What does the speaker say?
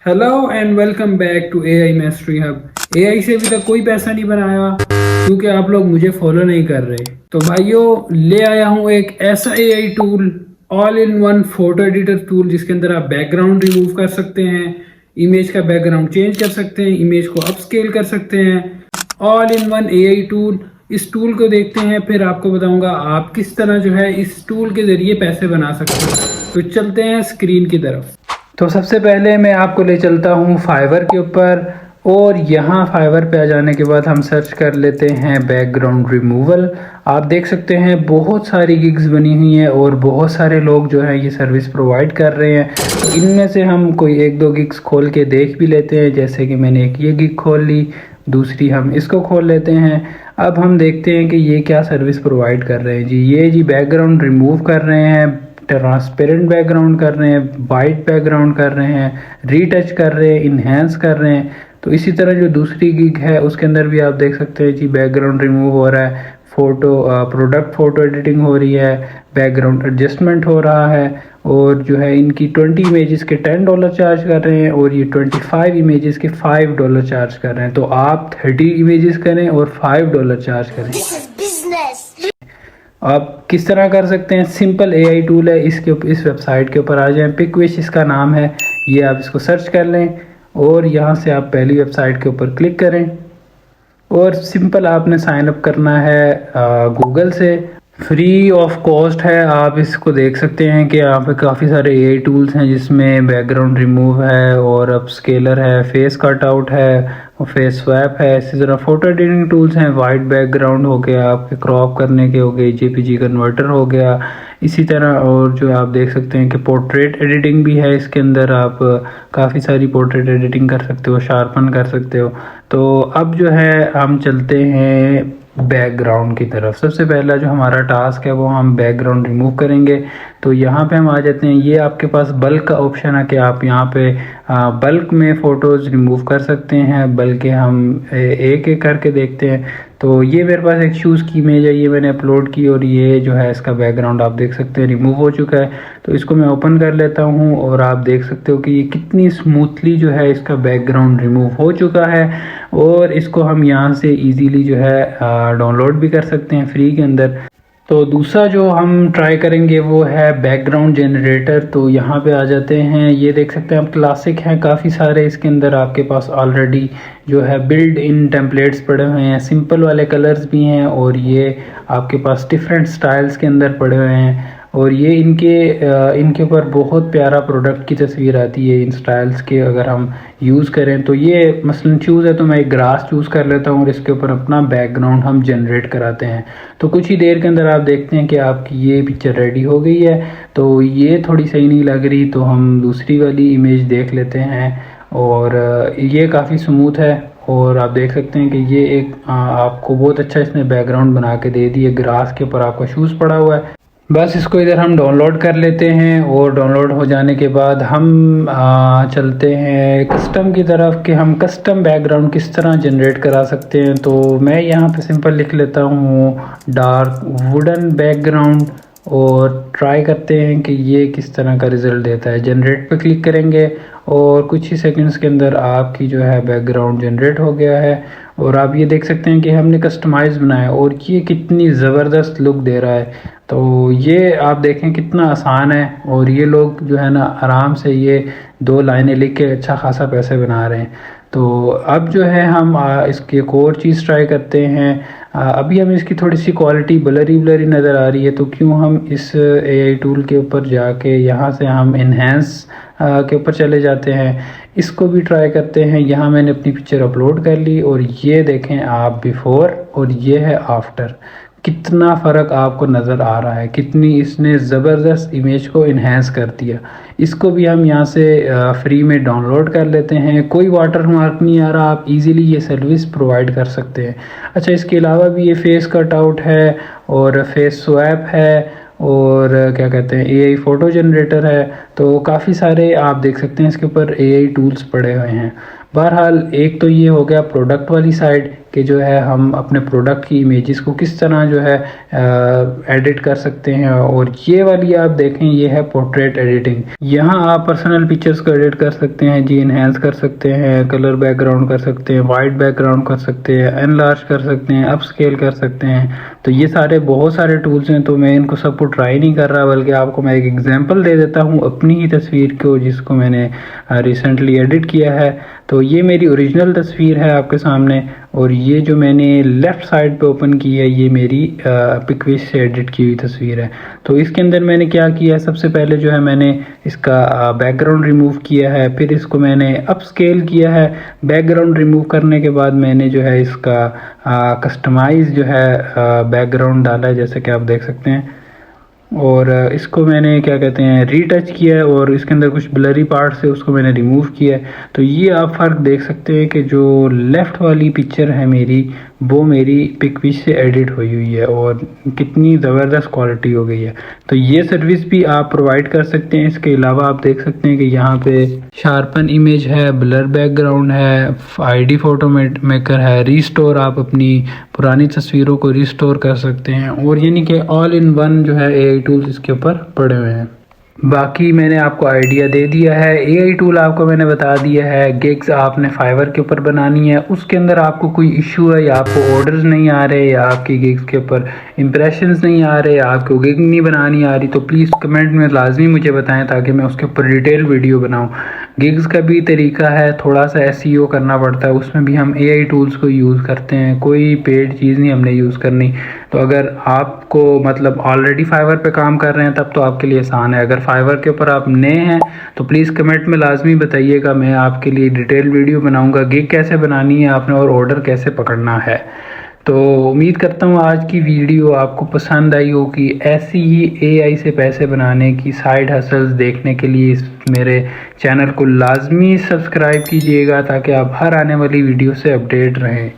Hello and welcome back to AI mastery hub. AI से अभी तक कोई पैसा नहीं बनाया क्योंकि आप लोग मुझे फॉलो नहीं कर रहे। तो भाइयों ले आया हूँ एक ऐसा AI tool, all in one photo editor tool, जिसके अंदर आप बैकग्राउंड रिमूव कर सकते हैं, इमेज का बैकग्राउंड चेंज कर सकते हैं, इमेज को अपस्केल कर सकते हैं। All in one AI tool. इस टूल को देखते हैं, फिर आपको बताऊंगा आप किस तरह जो है इस टूल के जरिए पैसे बना सकते हैं। तो चलते हैं स्क्रीन की तरफ। तो सबसे पहले मैं आपको ले चलता हूँ फाइवर के ऊपर, और यहाँ फाइवर पे आ जाने के बाद हम सर्च कर लेते हैं बैकग्राउंड रिमूवल। आप देख सकते हैं बहुत सारी गिग्स बनी हुई हैं और बहुत सारे लोग जो है ये सर्विस प्रोवाइड कर रहे हैं। तो इनमें से हम कोई एक दो गिग्स खोल के देख भी लेते हैं, जैसे कि मैंने एक ये गिग खोल ली, दूसरी हम इसको खोल लेते हैं। अब हम देखते हैं कि ये क्या सर्विस प्रोवाइड कर रहे हैं। जी बैकग्राउंड रिमूव कर रहे हैं, ट्रांसपेरेंट बैकग्राउंड कर रहे हैं, वाइट बैकग्राउंड कर रहे हैं, रीटच कर रहे हैं, इन्हेंस कर रहे हैं। तो इसी तरह जो दूसरी गिग है उसके अंदर भी आप देख सकते हैं जी बैकग्राउंड रिमूव हो रहा है, प्रोडक्ट फ़ोटो एडिटिंग हो रही है, बैकग्राउंड एडजस्टमेंट हो रहा है। और जो है इनकी 20 इमेजेस के $10 चार्ज कर रहे हैं और ये 25 इमेजेस के $5 चार्ज कर रहे हैं। तो आप 30 इमेजेस करें और $5 चार्ज करें। आप किस तरह कर सकते हैं? सिंपल एआई टूल है। इस वेबसाइट के ऊपर आ जाएं, पिकविश इसका नाम है, ये आप इसको सर्च कर लें और यहाँ से आप पहली वेबसाइट के ऊपर क्लिक करें और सिंपल आपने साइन अप करना है गूगल से। फ्री ऑफ कॉस्ट है। आप इसको देख सकते हैं कि यहाँ पे काफ़ी सारे एआई टूल्स हैं, जिसमें बैकग्राउंड रिमूव है और अपस्केलर है, फेस कट आउट है और फेस स्वैप है। इसी तरह फोटो एडिटिंग टूल्स हैं, वाइट बैकग्राउंड हो गया, आपके क्रॉप करने के हो गए, जेपीजी कन्वर्टर हो गया। इसी तरह और जो आप देख सकते हैं कि पोर्ट्रेट एडिटिंग भी है इसके अंदर। आप काफ़ी सारी पोर्ट्रेट एडिटिंग कर सकते हो, शार्पन कर सकते हो। तो अब जो है हम चलते हैं बैकग्राउंड की तरफ। सबसे पहला जो हमारा टास्क है वो हम बैकग्राउंड रिमूव करेंगे। तो यहाँ पे हम आ जाते हैं, ये आपके पास बल्क का ऑप्शन है कि आप यहाँ पे बल्क में फ़ोटोज़ रिमूव कर सकते हैं, बल्कि हम एक एक करके देखते हैं। तो ये मेरे पास एक शूज़ की इमेज है, ये मैंने अपलोड की और ये जो है इसका बैकग्राउंड आप देख सकते हैं रिमूव हो चुका है। तो इसको मैं ओपन कर लेता हूँ और आप देख सकते हो कि ये कितनी स्मूथली जो है इसका बैकग्राउंड रिमूव हो चुका है। और इसको हम यहाँ से इजीली जो है डाउनलोड भी कर सकते हैं फ्री के अंदर। तो दूसरा जो हम ट्राई करेंगे वो है बैकग्राउंड जनरेटर। तो यहाँ पे आ जाते हैं, ये देख सकते हैं आप, क्लासिक हैं काफ़ी सारे इसके अंदर आपके पास ऑलरेडी जो है बिल्ड इन टेम्पलेट्स पड़े हुए हैं। सिंपल वाले कलर्स भी हैं और ये आपके पास डिफरेंट स्टाइल्स के अंदर पड़े हुए हैं। और ये इनके ऊपर बहुत प्यारा प्रोडक्ट की तस्वीर आती है इन स्टाइल्स के अगर हम यूज़ करें। तो ये मसलन चूज़ है तो मैं एक ग्रास चूज़ कर लेता हूँ और इसके ऊपर अपना बैकग्राउंड हम जनरेट कराते हैं। तो कुछ ही देर के अंदर आप देखते हैं कि आपकी ये पिक्चर रेडी हो गई है। तो ये थोड़ी सही नहीं लग रही, तो हम दूसरी वाली इमेज देख लेते हैं और ये काफ़ी स्मूथ है। और आप देख सकते हैं कि ये एक आपको बहुत अच्छा इसने बैकग्राउंड बना के दे दी है। ग्रास के ऊपर आपका शूज़ पड़ा हुआ है। बस इसको इधर हम डाउनलोड कर लेते हैं और डाउनलोड हो जाने के बाद हम चलते हैं कस्टम की तरफ कि हम कस्टम बैकग्राउंड किस तरह जनरेट करा सकते हैं। तो मैं यहाँ पे सिंपल लिख लेता हूँ डार्क वुडन बैकग्राउंड और ट्राई करते हैं कि ये किस तरह का रिज़ल्ट देता है। जनरेट पे क्लिक करेंगे और कुछ ही सेकंड्स के अंदर आपकी जो है बैकग्राउंड जनरेट हो गया है। और आप ये देख सकते हैं कि हमने कस्टमाइज़ बनाया और ये कितनी ज़बरदस्त लुक दे रहा है। तो ये आप देखें कितना आसान है और ये लोग जो है ना आराम से ये 2 लाइनें लिख के अच्छा खासा पैसे बना रहे हैं। तो अब जो है हम इसकी एक और चीज़ ट्राई करते हैं। अभी हमें इसकी थोड़ी सी क्वालिटी ब्लरी ब्लरी नज़र आ रही है, तो क्यों हम इस एआई टूल के ऊपर जाके यहाँ से हम इन्हेंस के ऊपर चले जाते हैं। इसको भी ट्राई करते हैं। यहाँ मैंने अपनी पिक्चर अपलोड कर ली और ये देखें आप बिफ़ोर और ये है आफ्टर। कितना फ़र्क आपको नज़र आ रहा है, कितनी इसने ज़बरदस्त इमेज को इन्हेंस कर दिया। इसको भी हम यहाँ से फ्री में डाउनलोड कर लेते हैं। कोई वाटर मार्क नहीं आ रहा, आप इजीली ये सर्विस प्रोवाइड कर सकते हैं। अच्छा, इसके अलावा भी ये फेस कट आउट है और फेस स्वैप है और क्या कहते हैं एआई फ़ोटो जनरेटर है। तो काफ़ी सारे आप देख सकते हैं इसके ऊपर एआई टूल्स पड़े हुए हैं। बहरहाल एक तो ये हो गया प्रोडक्ट वाली साइड कि जो है हम अपने प्रोडक्ट की इमेजेस को किस तरह जो है एडिट कर सकते हैं। और ये वाली आप देखें, ये है पोर्ट्रेट एडिटिंग। यहाँ आप पर्सनल पिक्चर्स को एडिट कर सकते हैं जी, इनहेंस कर सकते हैं, कलर बैकग्राउंड कर सकते हैं, वाइट बैकग्राउंड कर सकते हैं, एनलार्ज कर सकते हैं, अप स्केल कर सकते हैं। तो ये सारे बहुत सारे टूल्स हैं, तो मैं इनको सबको ट्राई नहीं कर रहा, बल्कि आपको मैं एक एग्जांपल दे देता हूँ अपनी ही तस्वीर को जिसको मैंने रिसेंटली एडिट किया है। तो ये मेरी ओरिजिनल तस्वीर है आपके सामने, और ये जो मैंने लेफ़्ट साइड पे ओपन की है ये मेरी पिकविश से एडिट की हुई तस्वीर है। तो इसके अंदर मैंने क्या किया है, सबसे पहले जो है मैंने इसका बैकग्राउंड रिमूव किया है, फिर इसको मैंने अप स्केल किया है। बैकग्राउंड रिमूव करने के बाद मैंने जो है इसका कस्टमाइज जो है बैकग्राउंड डाला है, जैसे कि आप देख सकते हैं। और इसको मैंने क्या कहते हैं रीटच किया है, और इसके अंदर कुछ ब्लरी पार्ट्स है उसको मैंने रिमूव किया है। तो ये आप फ़र्क देख सकते हैं कि जो लेफ़्ट वाली पिक्चर है मेरी, वो मेरी पिकविश से एडिट हुई हुई है और कितनी ज़बरदस्त क्वालिटी हो गई है। तो ये सर्विस भी आप प्रोवाइड कर सकते हैं। इसके अलावा आप देख सकते हैं कि यहाँ पे शार्पन इमेज है, ब्लर बैकग्राउंड है, आईडी फोटो मेकर है, रीस्टोर, आप अपनी पुरानी तस्वीरों को रीस्टोर कर सकते हैं। और यानी कि ऑल इन वन जो है एआई टूल्स इसके ऊपर पड़े हुए हैं। बाकी मैंने आपको आइडिया दे दिया है, एआई टूल आपको मैंने बता दिया है। गिग्स आपने फाइवर के ऊपर बनानी है, उसके अंदर आपको कोई इशू है या आपको ऑर्डर्स नहीं आ रहे या आपकी गिग्स के ऊपर इंप्रेशंस नहीं आ रहे या आपको गिग नहीं बनानी आ रही, तो प्लीज़ कमेंट में लाजमी मुझे बताएं ताकि मैं उसके ऊपर डिटेल वीडियो बनाऊं। गिग्स का भी तरीका है, थोड़ा सा एसईओ करना पड़ता है, उसमें भी हम एआई टूल्स को यूज़ करते हैं, कोई पेड चीज़ नहीं हमने यूज़ करनी। तो अगर आपको मतलब ऑलरेडी फाइवर पे काम कर रहे हैं तब तो आपके लिए आसान है। अगर फाइवर के ऊपर आप नए हैं तो प्लीज़ कमेंट में लाजमी बताइएगा, मैं आपके लिए डिटेल वीडियो बनाऊंगा गिग कैसे बनानी है आपने और ऑर्डर कैसे पकड़ना है। तो उम्मीद करता हूँ आज की वीडियो आपको पसंद आई होगी। ऐसी ही एआई से पैसे बनाने की साइड हसल्स देखने के लिए इस मेरे चैनल को लाजमी सब्सक्राइब कीजिएगा ताकि आप हर आने वाली वीडियो से अपडेट रहें।